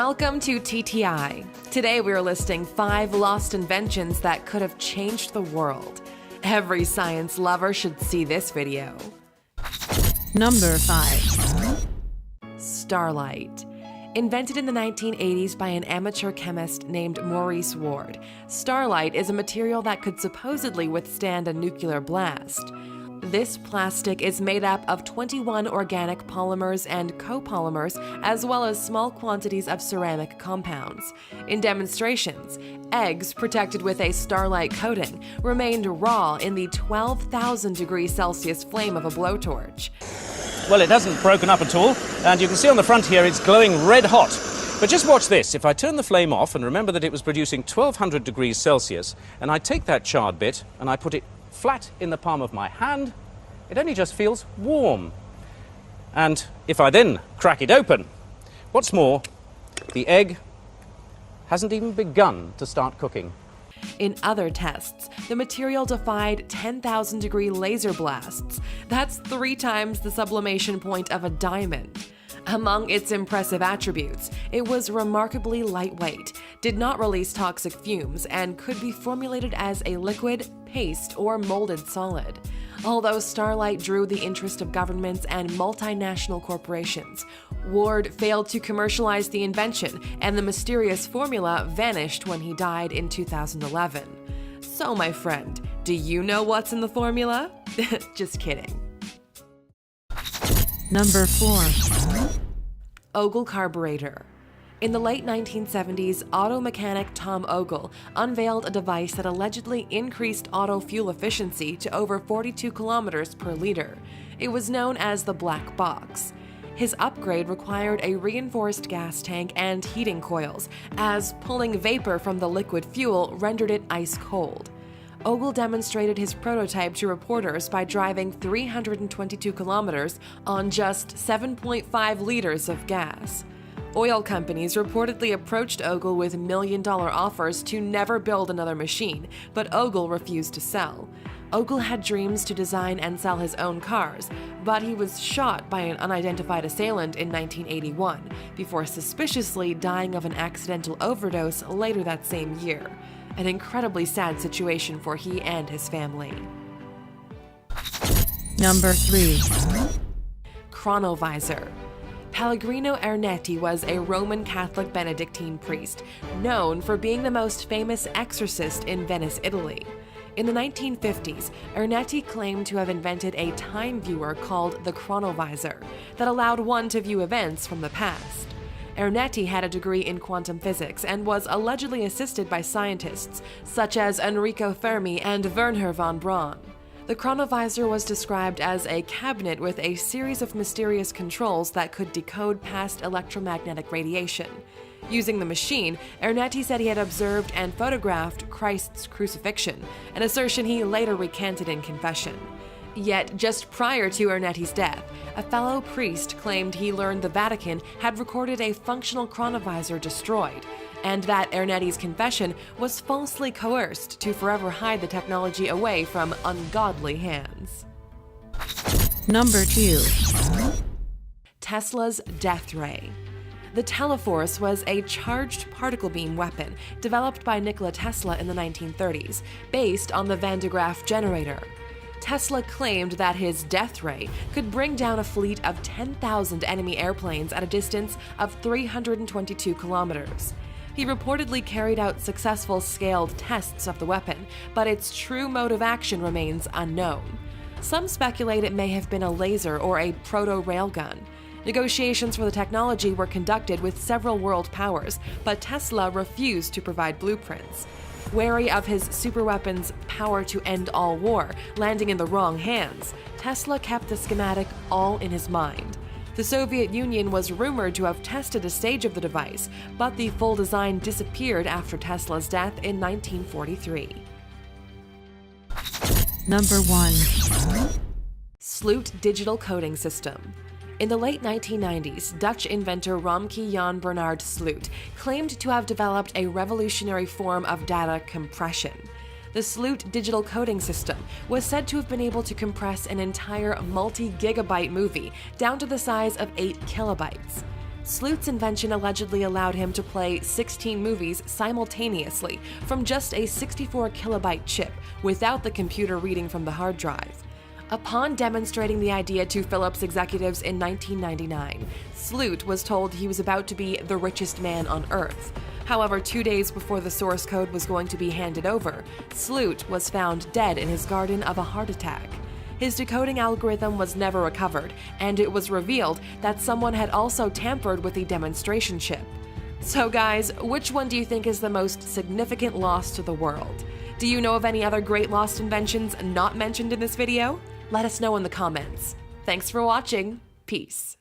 Welcome to TTI. Today we are listing 5 lost inventions that could have changed the world. Every science lover should see this video. Number 5. STARLITE. Invented in the 1980s by an amateur chemist named Maurice Ward, STARLITE is a material that could supposedly withstand a nuclear blast. This plastic is made up of 21 organic polymers and copolymers, as well as small quantities of ceramic compounds. In demonstrations, eggs protected with a STARLITE coating remained raw in the 12,000 degrees Celsius flame of a blowtorch. Well, it hasn't broken up at all, and you can see on the front here it's glowing red hot. But just watch this. If I turn the flame off and remember that it was producing 1200 degrees Celsius, and I take that charred bit and I put it flat in the palm of my hand, it only just feels warm. And if I then crack it open, what's more, the egg hasn't even begun to start cooking. In other tests, the material defied 10,000 degree laser blasts. That's 3 times the sublimation point of a diamond. Among its impressive attributes, it was remarkably lightweight, did not release toxic fumes, and could be formulated as a liquid, paste, or molded solid. Although STARLITE drew the interest of governments and multinational corporations, Ward failed to commercialize the invention, and the mysterious formula vanished when he died in 2011. So, my friend, do you know what's in the formula? Just kidding. Number 4. OGLE carburetor. In the late 1970s, auto mechanic Tom Ogle unveiled a device that allegedly increased auto fuel efficiency to over 42 kilometers per liter. It was known as the black box. His upgrade required a reinforced gas tank and heating coils, as pulling vapor from the liquid fuel rendered it ice cold. Ogle demonstrated his prototype to reporters by driving 322 kilometers on just 7.5 liters of gas. Oil companies reportedly approached Ogle with million-dollar offers to never build another machine, but Ogle refused to sell. Ogle had dreams to design and sell his own cars, but he was shot by an unidentified assailant in 1981, before suspiciously dying of an accidental overdose later that same year. An incredibly sad situation for he and his family. Number 3. CHRONOVISOR. Pellegrino Ernetti was a Roman Catholic Benedictine priest, known for being the most famous exorcist in Venice, Italy. In the 1950s, Ernetti claimed to have invented a time viewer called the CHRONOVISOR that allowed one to view events from the past. Ernetti had a degree in quantum physics and was allegedly assisted by scientists such as Enrico Fermi and Wernher von Braun. The CHRONOVISOR was described as a cabinet with a series of mysterious controls that could decode past electromagnetic radiation. Using the machine, Ernetti said he had observed and photographed Christ's crucifixion, an assertion he later recanted in confession. Yet, just prior to Ernetti's death, a fellow priest claimed he learned the Vatican had recorded a functional chronovisor destroyed, and that Ernetti's confession was falsely coerced to forever hide the technology away from ungodly hands. Number 2. Tesla's death ray. The Teleforce was a charged particle beam weapon developed by Nikola Tesla in the 1930s, based on the Van de Graaff generator. Tesla claimed that his death ray could bring down a fleet of 10,000 enemy airplanes at a distance of 322 kilometers. He reportedly carried out successful scaled tests of the weapon, but its true mode of action remains unknown. Some speculate it may have been a laser or a proto-railgun. Negotiations for the technology were conducted with several world powers, but Tesla refused to provide blueprints. Wary of his superweapon's power to end all war landing in the wrong hands, Tesla kept the schematic all in his mind. The Soviet Union was rumored to have tested a stage of the device, but the full design disappeared after Tesla's death in 1943. Number 1. SLOOT digital coding system. In the late 1990s, Dutch inventor Romke Jan Bernard Sloot claimed to have developed a revolutionary form of data compression. The SLOOT digital coding system was said to have been able to compress an entire multi-gigabyte movie down to the size of 8 kilobytes. SLOOT's invention allegedly allowed him to play 16 movies simultaneously from just a 64 kilobyte chip without the computer reading from the hard drive. Upon demonstrating the idea to Philips executives in 1999, SLOOT was told he was about to be the richest man on Earth. However, 2 days before the source code was going to be handed over, SLOOT was found dead in his garden of a heart attack. His decoding algorithm was never recovered, and it was revealed that someone had also tampered with the demonstration chip. So guys, which one do you think is the most significant loss to the world? Do you know of any other great lost inventions not mentioned in this video? Let us know in the comments. Thanks for watching. Peace.